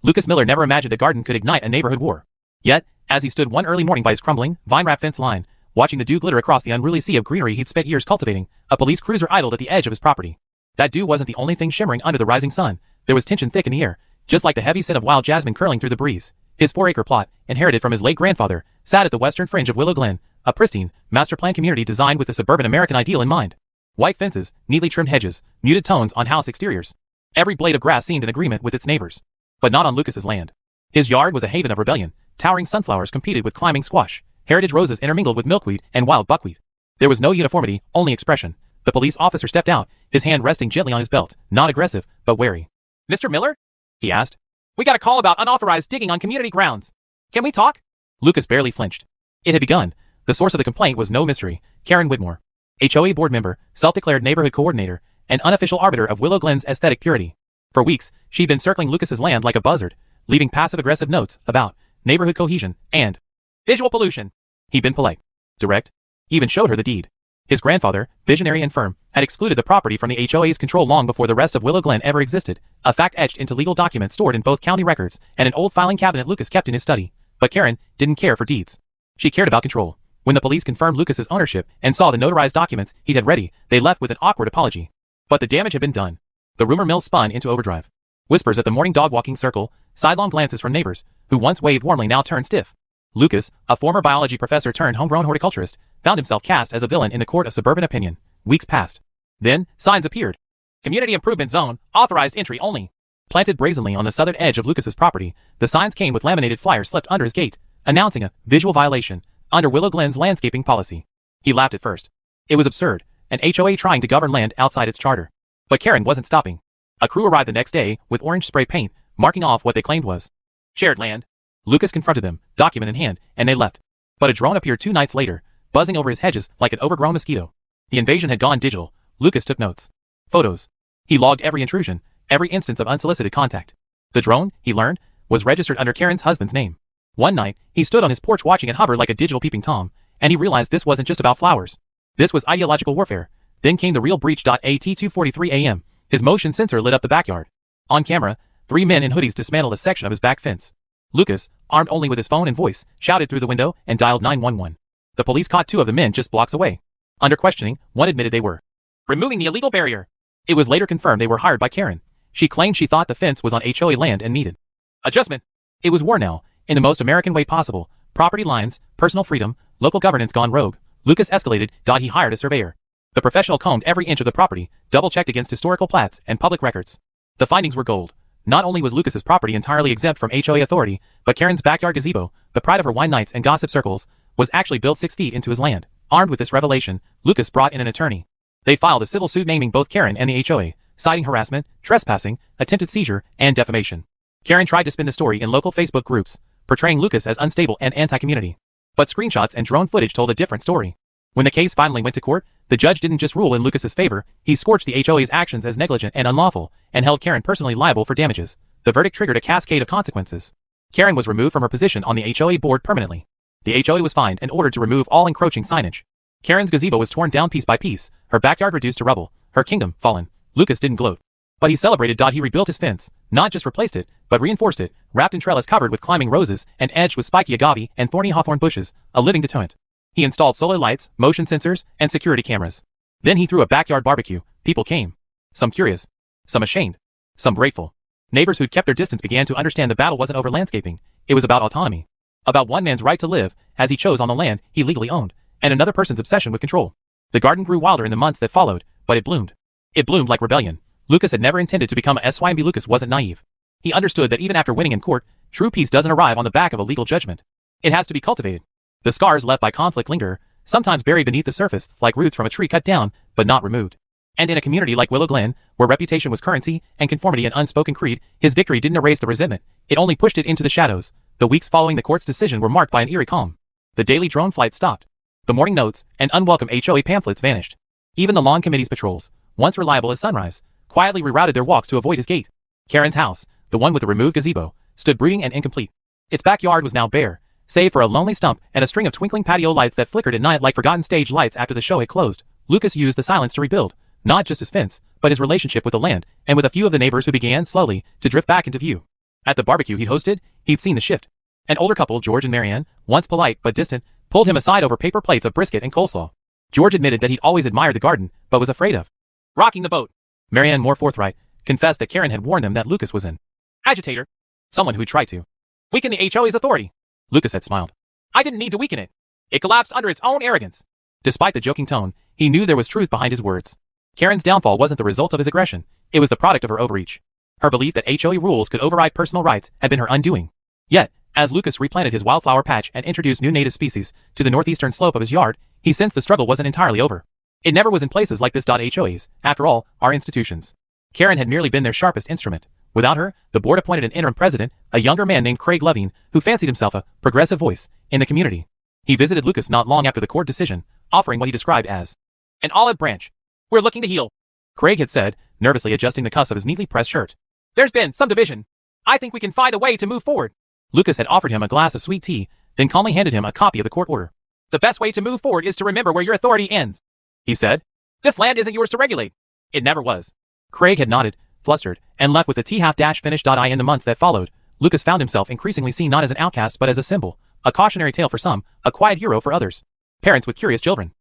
Lucas Miller never imagined a garden could ignite a neighborhood war. Yet, as he stood one early morning by his crumbling, vine-wrapped fence line, watching the dew glitter across the unruly sea of greenery he'd spent years cultivating, a police cruiser idled at the edge of his property. That dew wasn't the only thing shimmering under the rising sun. There was tension thick in the air, just like the heavy scent of wild jasmine curling through the breeze. His 4-acre plot, inherited from his late grandfather, sat at the western fringe of Willow Glen, a pristine, master-planned community designed with the suburban American ideal in mind. White fences, neatly trimmed hedges, muted tones on house exteriors. Every blade of grass seemed in agreement with its neighbors. But not on Lucas's land. His yard was a haven of rebellion. Towering sunflowers competed with climbing squash. Heritage roses intermingled with milkweed and wild buckwheat. There was no uniformity, only expression. The police officer stepped out, his hand resting gently on his belt, not aggressive, but wary. "Mr. Miller?" he asked. "We got a call about unauthorized digging on community grounds. Can we talk?" Lucas barely flinched. It had begun. The source of the complaint was no mystery. Karen Whitmore, HOA board member, self-declared neighborhood coordinator, and unofficial arbiter of Willow Glen's aesthetic purity. For weeks, she'd been circling Lucas's land like a buzzard, leaving passive-aggressive notes about neighborhood cohesion and visual pollution. He'd been polite, direct, even showed her the deed. His grandfather, visionary and firm, had excluded the property from the HOA's control long before the rest of Willow Glen ever existed, a fact etched into legal documents stored in both county records and an old filing cabinet Lucas kept in his study. But Karen didn't care for deeds. She cared about control. When the police confirmed Lucas's ownership and saw the notarized documents he'd had ready, they left with an awkward apology. But the damage had been done. The rumor mill spun into overdrive. Whispers at the morning dog-walking circle, sidelong glances from neighbors, who once waved warmly now turned stiff. Lucas, a former biology professor turned homegrown horticulturist, found himself cast as a villain in the court of suburban opinion. Weeks passed. Then, signs appeared. Community Improvement Zone, authorized entry only. Planted brazenly on the southern edge of Lucas's property, the signs came with laminated flyers slipped under his gate, announcing a visual violation under Willow Glen's landscaping policy. He laughed at first. It was absurd, an HOA trying to govern land outside its charter. But Karen wasn't stopping. A crew arrived the next day with orange spray paint, marking off what they claimed was shared land. Lucas confronted them, document in hand, and they left. But a drone appeared 2 nights later, buzzing over his hedges like an overgrown mosquito. The invasion had gone digital. Lucas took notes. Photos. He logged every intrusion, every instance of unsolicited contact. The drone, he learned, was registered under Karen's husband's name. One night, he stood on his porch watching it hover like a digital peeping Tom, and he realized this wasn't just about flowers. This was ideological warfare. Then came the real breach. At 2:43 a.m., his motion sensor lit up the backyard. On camera, 3 men in hoodies dismantled a section of his back fence. Lucas, armed only with his phone and voice, shouted through the window and dialed 911. The police caught 2 of the men just blocks away. Under questioning, one admitted they were removing the illegal barrier. It was later confirmed they were hired by Karen. She claimed she thought the fence was on HOA land and needed adjustment. It was war now, in the most American way possible. Property lines, personal freedom, local governance gone rogue. Lucas escalated. He hired a surveyor. The professional combed every inch of the property, double-checked against historical plats and public records. The findings were gold. Not only was Lucas's property entirely exempt from HOA authority, but Karen's backyard gazebo, the pride of her wine nights and gossip circles, was actually built 6 feet into his land. Armed with this revelation, Lucas brought in an attorney. They filed a civil suit naming both Karen and the HOA, citing harassment, trespassing, attempted seizure, and defamation. Karen tried to spin the story in local Facebook groups, portraying Lucas as unstable and anti-community. But screenshots and drone footage told a different story. When the case finally went to court, the judge didn't just rule in Lucas's favor, he scorched the HOA's actions as negligent and unlawful, and held Karen personally liable for damages. The verdict triggered a cascade of consequences. Karen was removed from her position on the HOA board permanently. The HOA was fined and ordered to remove all encroaching signage. Karen's gazebo was torn down piece by piece, her backyard reduced to rubble, her kingdom fallen. Lucas didn't gloat. But he celebrated. He rebuilt his fence, not just replaced it, but reinforced it, wrapped in trellis covered with climbing roses, and edged with spiky agave and thorny hawthorn bushes, a living deterrent. He installed solar lights, motion sensors, and security cameras. Then he threw a backyard barbecue. People came. Some curious, some ashamed, some grateful. Neighbors who'd kept their distance began to understand the battle wasn't over landscaping, it was about autonomy. About one man's right to live, as he chose on the land he legally owned, and another person's obsession with control. The garden grew wilder in the months that followed, but it bloomed. It bloomed like rebellion. Lucas had never intended to become a SYMB. Lucas wasn't naive. He understood that even after winning in court, true peace doesn't arrive on the back of a legal judgment. It has to be cultivated. The scars left by conflict linger, sometimes buried beneath the surface, like roots from a tree cut down, but not removed. And in a community like Willow Glen, where reputation was currency and conformity an unspoken creed, his victory didn't erase the resentment, it only pushed it into the shadows. The weeks following the court's decision were marked by an eerie calm. The daily drone flight stopped. The morning notes and unwelcome HOA pamphlets vanished. Even the lawn committee's patrols, once reliable as sunrise, quietly rerouted their walks to avoid his gate. Karen's house, the one with the removed gazebo, stood brooding and incomplete. Its backyard was now bare, save for a lonely stump and a string of twinkling patio lights that flickered at night like forgotten stage lights after the show had closed. Lucas used the silence to rebuild, not just his fence, but his relationship with the land, and with a few of the neighbors who began, slowly, to drift back into view. At the barbecue he'd hosted, he'd seen the shift. An older couple, George and Marianne, once polite but distant, pulled him aside over paper plates of brisket and coleslaw. George admitted that he'd always admired the garden, but was afraid of rocking the boat. Marianne, more forthright, confessed that Karen had warned them that Lucas was an agitator. Someone who'd tried to weaken the HOA's authority. Lucas had smiled. I didn't need to weaken it. It collapsed under its own arrogance. Despite the joking tone, he knew there was truth behind his words. Karen's downfall wasn't the result of his aggression. It was the product of her overreach. Her belief that HOA rules could override personal rights had been her undoing. Yet, as Lucas replanted his wildflower patch and introduced new native species to the northeastern slope of his yard, he sensed the struggle wasn't entirely over. It never was in places like this. HOAs, after all, are institutions. Karen had merely been their sharpest instrument. Without her, the board appointed an interim president, a younger man named Craig Levine, who fancied himself a progressive voice in the community. He visited Lucas not long after the court decision, offering what he described as an olive branch. We're looking to heal, Craig had said, nervously adjusting the cuffs of his neatly pressed shirt. There's been some division. I think we can find a way to move forward. Lucas had offered him a glass of sweet tea, then calmly handed him a copy of the court order. The best way to move forward is to remember where your authority ends, he said. This land isn't yours to regulate. It never was. Craig had nodded, flustered, and left with the tea half-finished. In the months that followed, Lucas found himself increasingly seen not as an outcast but as a symbol, a cautionary tale for some, a quiet hero for others. Parents with curious children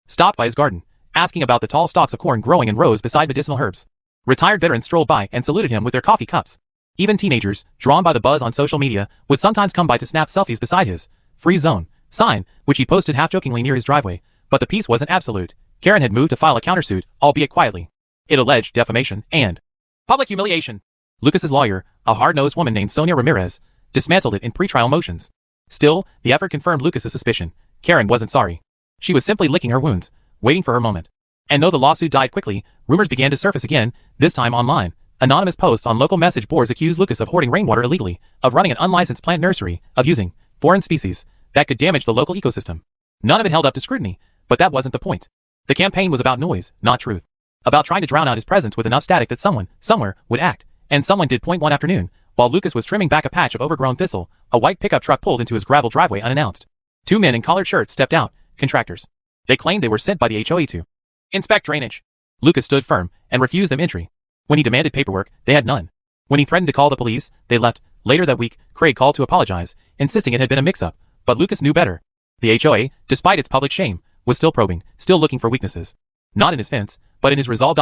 stopped by his garden, asking about the tall stalks of corn growing in rows beside medicinal herbs. Retired veterans strolled by and saluted him with their coffee cups. Even teenagers, drawn by the buzz on social media, would sometimes come by to snap selfies beside his free zone sign, which he posted half-jokingly near his driveway. But the peace wasn't absolute. Karen had moved to file a countersuit, albeit quietly. It alleged defamation and public humiliation. Lucas's lawyer, a hard-nosed woman named Sonia Ramirez, dismantled it in pretrial motions. Still, the effort confirmed Lucas's suspicion. Karen wasn't sorry. She was simply licking her wounds, waiting for her moment. And though the lawsuit died quickly, rumors began to surface again, this time online. Anonymous posts on local message boards accused Lucas of hoarding rainwater illegally, of running an unlicensed plant nursery, of using foreign species that could damage the local ecosystem. None of it held up to scrutiny, but that wasn't the point. The campaign was about noise, not truth. About trying to drown out his presence with enough static that someone, somewhere, would act. And someone did. One afternoon, while Lucas was trimming back a patch of overgrown thistle, a white pickup truck pulled into his gravel driveway unannounced. Two men in collared shirts stepped out, contractors. They claimed they were sent by the HOA to inspect drainage. Lucas stood firm and refused them entry. When he demanded paperwork, they had none. When he threatened to call the police, they left. Later that week, Craig called to apologize, insisting it had been a mix-up. But Lucas knew better. The HOA, despite its public shame, was still probing, still looking for weaknesses. Not in his fence, but in his resolve.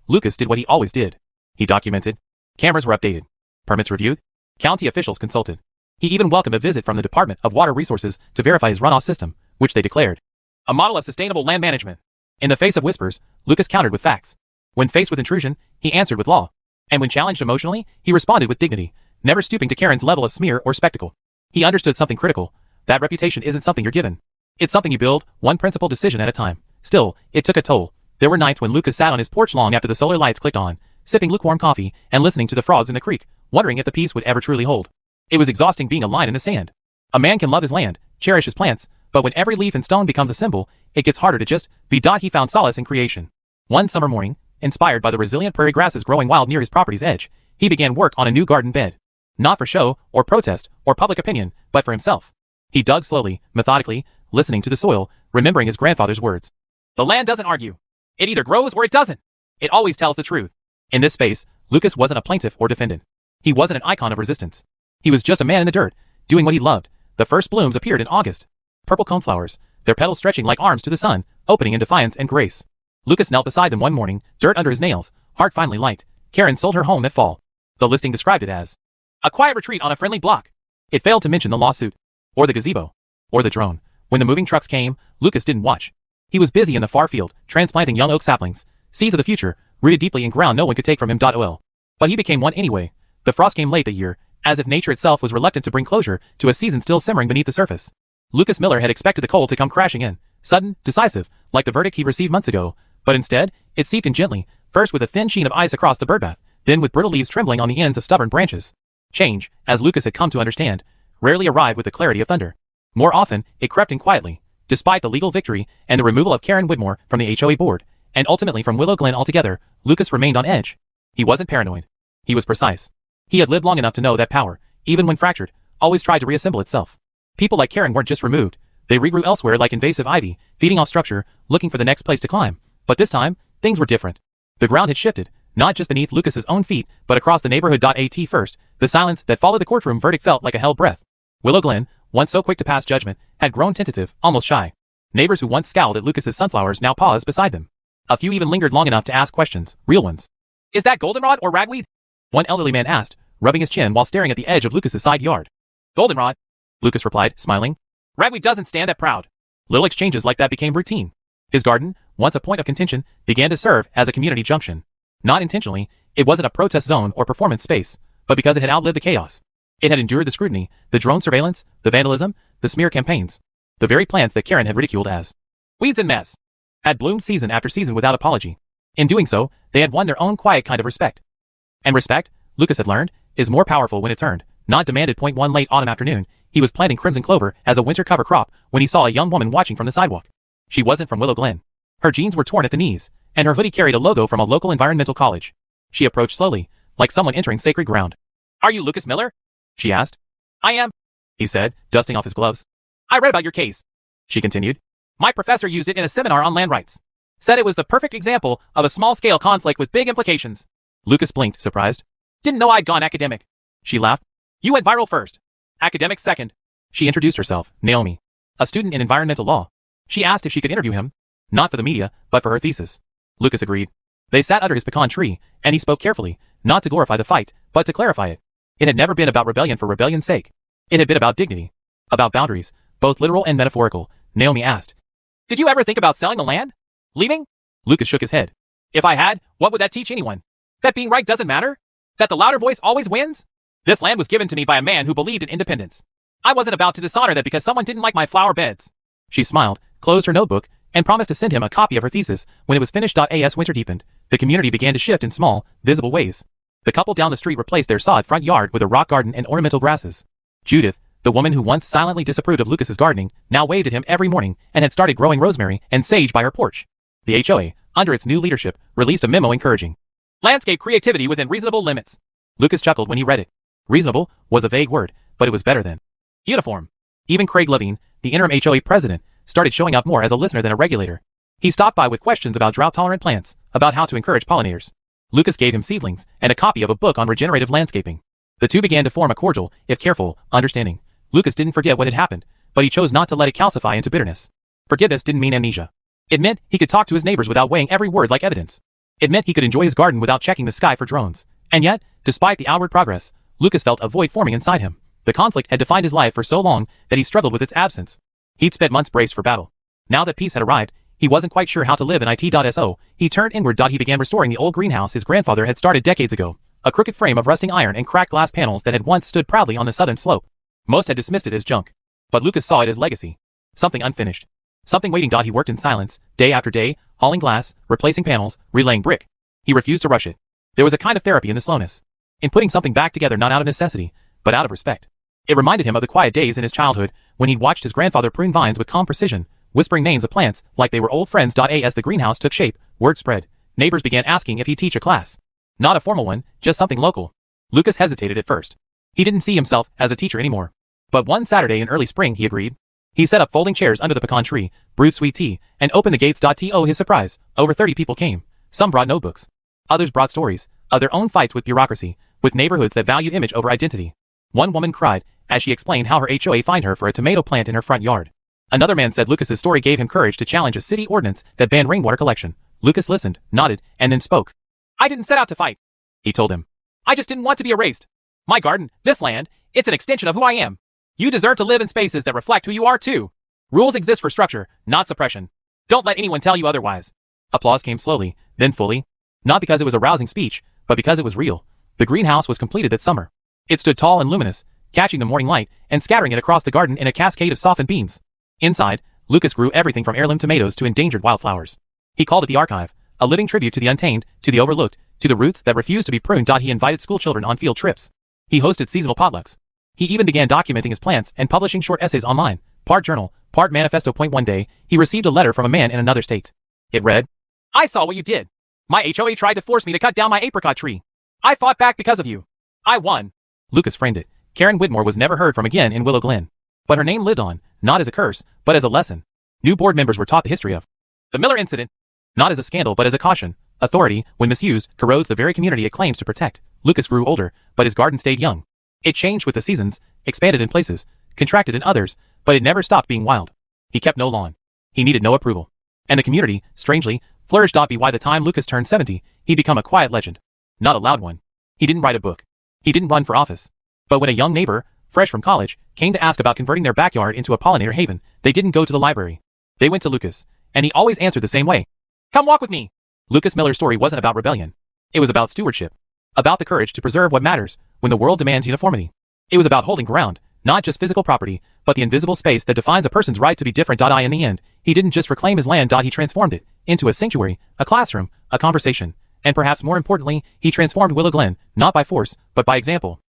Lucas did what he always did. He documented. Cameras were updated. Permits reviewed. County officials consulted. He even welcomed a visit from the Department of Water Resources to verify his runoff system, which they declared a model of sustainable land management. In the face of whispers, Lucas countered with facts. When faced with intrusion, he answered with law. And when challenged emotionally, he responded with dignity, never stooping to Karen's level of smear or spectacle. He understood something critical. That reputation isn't something you're given. It's something you build, one principled decision at a time. Still, it took a toll. There were nights when Lucas sat on his porch long after the solar lights clicked on, sipping lukewarm coffee and listening to the frogs in the creek, wondering if the peace would ever truly hold. It was exhausting being a line in the sand. A man can love his land, cherish his plants, but when every leaf and stone becomes a symbol, it gets harder to just be. He found solace in creation. One summer morning, inspired by the resilient prairie grasses growing wild near his property's edge, he began work on a new garden bed. Not for show, or protest, or public opinion, but for himself. He dug slowly, methodically, listening to the soil, remembering his grandfather's words. The land doesn't argue. It either grows or it doesn't. It always tells the truth. In this space, Lucas wasn't a plaintiff or defendant. He wasn't an icon of resistance. He was just a man in the dirt, doing what he loved. The first blooms appeared in August. Purple coneflowers, their petals stretching like arms to the sun, opening in defiance and grace. Lucas knelt beside them one morning, dirt under his nails, heart finally light. Karen sold her home that fall. The listing described it as a quiet retreat on a friendly block. It failed to mention the lawsuit, or the gazebo, or the drone. When the moving trucks came, Lucas didn't watch. He was busy in the far field, transplanting young oak saplings, seeds of the future, rooted deeply in ground no one could take from him. But he became one anyway. The frost came late that year, as if nature itself was reluctant to bring closure to a season still simmering beneath the surface. Lucas Miller had expected the cold to come crashing in, sudden, decisive, like the verdict he received months ago, but instead, it seeped in gently, first with a thin sheen of ice across the birdbath, then with brittle leaves trembling on the ends of stubborn branches. Change, as Lucas had come to understand, rarely arrived with the clarity of thunder. More often, it crept in quietly, despite the legal victory and the removal of Karen Widmore from the HOA board, and ultimately from Willow Glen altogether. Lucas remained on edge. He wasn't paranoid. He was precise. He had lived long enough to know that power, even when fractured, always tried to reassemble itself. People like Karen weren't just removed. They regrew elsewhere like invasive ivy, feeding off structure, looking for the next place to climb. But this time, things were different. The ground had shifted, Not just beneath Lucas's own feet, but across the neighborhood. At first, the silence that followed the courtroom verdict felt like a hell breath. Willow Glen, once so quick to pass judgment, had grown tentative, almost shy. Neighbors who once scowled at Lucas's sunflowers now paused beside them. A few even lingered long enough to ask questions, real ones. "Is that goldenrod or ragweed?" one elderly man asked, rubbing his chin while staring at the edge of Lucas's side yard. "Goldenrod," Lucas replied, smiling. "Ragweed doesn't stand that proud." Little exchanges like that became routine. His garden, once a point of contention, began to serve as a community junction. Not intentionally, it wasn't a protest zone or performance space, but because it had outlived the chaos. It had endured the scrutiny, the drone surveillance, the vandalism, the smear campaigns. The very plants that Karen had ridiculed as weeds and mess had bloomed season after season without apology. In doing so, they had won their own quiet kind of respect. And respect, Lucas had learned, is more powerful when it's earned, not demanded. One late autumn afternoon, he was planting crimson clover as a winter cover crop when he saw a young woman watching from the sidewalk. She wasn't from Willow Glen. Her jeans were torn at the knees, and her hoodie carried a logo from a local environmental college. She approached slowly, like someone entering sacred ground. "Are you Lucas Miller?" she asked. "I am," he said, dusting off his gloves. "I read about your case," she continued. "My professor used it in a seminar on land rights. Said it was the perfect example of a small-scale conflict with big implications." Lucas blinked, surprised. "Didn't know I'd gone academic." She laughed. "You went viral first. Academic second." She introduced herself, Naomi, a student in environmental law. She asked if she could interview him, not for the media, but for her thesis. Lucas agreed. They sat under his pecan tree, and he spoke carefully, not to glorify the fight, but to clarify it. It had never been about rebellion for rebellion's sake. It had been about dignity. About boundaries, both literal and metaphorical. Naomi asked, "Did you ever think about selling the land? Leaving?" Lucas shook his head. "If I had, what would that teach anyone? That being right doesn't matter? That the louder voice always wins? This land was given to me by a man who believed in independence. I wasn't about to dishonor that because someone didn't like my flower beds." She smiled, closed her notebook, and promised to send him a copy of her thesis when it was finished. As winter deepened, the community began to shift in small, visible ways. The couple down the street replaced their sod front yard with a rock garden and ornamental grasses. Judith, the woman who once silently disapproved of Lucas's gardening, now waved at him every morning and had started growing rosemary and sage by her porch. The HOA, under its new leadership, released a memo encouraging landscape creativity within reasonable limits. Lucas chuckled when he read it. Reasonable was a vague word, but it was better than uniform. Even Craig Levine, the interim HOA president, started showing up more as a listener than a regulator. He stopped by with questions about drought-tolerant plants, about how to encourage pollinators. Lucas gave him seedlings and a copy of a book on regenerative landscaping. The two began to form a cordial, if careful, understanding. Lucas didn't forget what had happened, but he chose not to let it calcify into bitterness. Forgiveness didn't mean amnesia. It meant he could talk to his neighbors without weighing every word like evidence. It meant he could enjoy his garden without checking the sky for drones. And yet, despite the outward progress, Lucas felt a void forming inside him. The conflict had defined his life for so long that he struggled with its absence. He'd spent months braced for battle. Now that peace had arrived, he wasn't quite sure how to live in it. He turned inward. He began restoring the old greenhouse his grandfather had started decades ago, a crooked frame of rusting iron and cracked glass panels that had once stood proudly on the southern slope. Most had dismissed it as junk, but Lucas saw it as legacy. Something unfinished. Something waiting. He worked in silence, day after day, hauling glass, replacing panels, relaying brick. He refused to rush it. There was a kind of therapy in the slowness, in putting something back together, not out of necessity, but out of respect. It reminded him of the quiet days in his childhood when he'd watched his grandfather prune vines with calm precision, whispering names of plants like they were old friends. As the greenhouse took shape, word spread. Neighbors began asking if he'd teach a class. Not a formal one, just something local. Lucas hesitated at first. He didn't see himself as a teacher anymore. But one Saturday in early spring he agreed. He set up folding chairs under the pecan tree, brewed sweet tea, and opened the gates. To his surprise, over 30 people came. Some brought notebooks. Others brought stories of their own fights with bureaucracy, with neighborhoods that valued image over identity. One woman cried as she explained how her HOA fined her for a tomato plant in her front yard. Another man said Lucas's story gave him courage to challenge a city ordinance that banned rainwater collection. Lucas listened, nodded, and then spoke. "I didn't set out to fight," he told him. "I just didn't want to be erased. My garden, this land, it's an extension of who I am. You deserve to live in spaces that reflect who you are too. Rules exist for structure, not suppression. Don't let anyone tell you otherwise." Applause came slowly, then fully. Not because it was a rousing speech, but because it was real. The greenhouse was completed that summer. It stood tall and luminous, catching the morning light and scattering it across the garden in a cascade of softened beams. Inside, Lucas grew everything from heirloom tomatoes to endangered wildflowers. He called it the archive, a living tribute to the untamed, to the overlooked, to the roots that refused to be pruned. He invited school children on field trips. He hosted seasonal potlucks. He even began documenting his plants and publishing short essays online, part journal, part manifesto. One day, he received a letter from a man in another state. It read, "I saw what you did. My HOA tried to force me to cut down my apricot tree. I fought back because of you. I won." Lucas framed it. Karen Whitmore was never heard from again in Willow Glen. But her name lived on, not as a curse, but as a lesson. New board members were taught the history of the Miller incident, not as a scandal but as a caution. Authority, when misused, corrodes the very community it claims to protect. Lucas grew older, but his garden stayed young. It changed with the seasons, expanded in places, contracted in others, but it never stopped being wild. He kept no lawn. He needed no approval. And the community, strangely, flourished. By the time Lucas turned 70, he'd become a quiet legend. Not a loud one. He didn't write a book. He didn't run for office. But when a young neighbor, fresh from college, came to ask about converting their backyard into a pollinator haven, they didn't go to the library. They went to Lucas, and he always answered the same way. Come walk with me. Lucas Miller's story wasn't about rebellion. It was about stewardship. About the courage to preserve what matters when the world demands uniformity. It was about holding ground, not just physical property, but the invisible space that defines a person's right to be different. In the end, he didn't just reclaim his land. He transformed it into a sanctuary, a classroom, a conversation, and perhaps more importantly, he transformed Willow Glen, not by force, but by example.